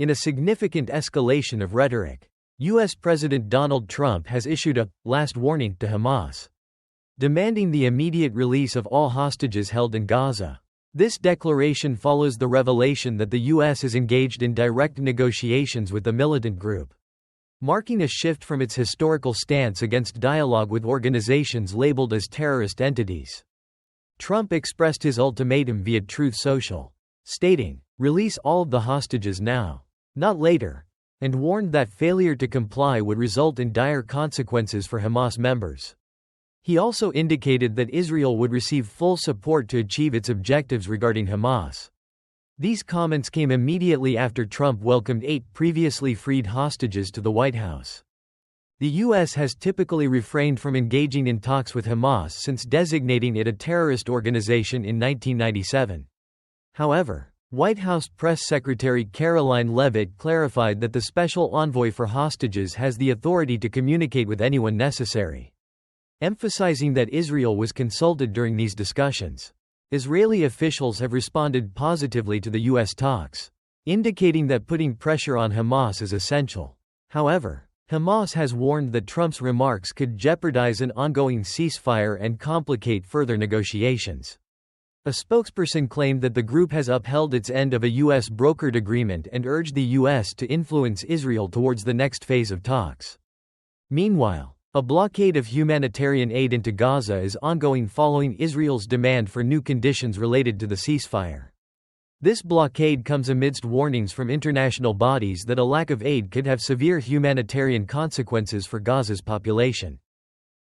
In a significant escalation of rhetoric, U.S. President Donald Trump has issued a last warning to Hamas, demanding the immediate release of all hostages held in Gaza. This declaration follows the revelation that the U.S. is engaged in direct negotiations with the militant group, marking a shift from its historical stance against dialogue with organizations labeled as terrorist entities. Trump expressed his ultimatum via Truth Social, stating, "Release all of the hostages now, not later," and warned that failure to comply would result in dire consequences for Hamas members. He also indicated that Israel would receive full support to achieve its objectives regarding Hamas. These comments came immediately after Trump welcomed 8 previously freed hostages to the White House. The U.S. has typically refrained from engaging in talks with Hamas since designating it a terrorist organization in 1997. However, White House Press Secretary Caroline Leavitt clarified that the special envoy for hostages has the authority to communicate with anyone necessary, emphasizing that Israel was consulted during these discussions. Israeli officials have responded positively to the U.S. talks, indicating that putting pressure on Hamas is essential. However, Hamas has warned that Trump's remarks could jeopardize an ongoing ceasefire and complicate further negotiations. A spokesperson claimed that the group has upheld its end of a U.S. brokered agreement and urged the U.S. to influence Israel towards the next phase of talks. Meanwhile, a blockade of humanitarian aid into Gaza is ongoing following Israel's demand for new conditions related to the ceasefire. This blockade comes amidst warnings from international bodies that a lack of aid could have severe humanitarian consequences for Gaza's population,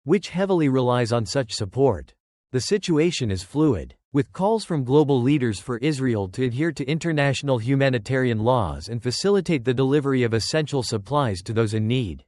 which heavily relies on such support. The situation is fluid, with calls from global leaders for Israel to adhere to international humanitarian laws and facilitate the delivery of essential supplies to those in need.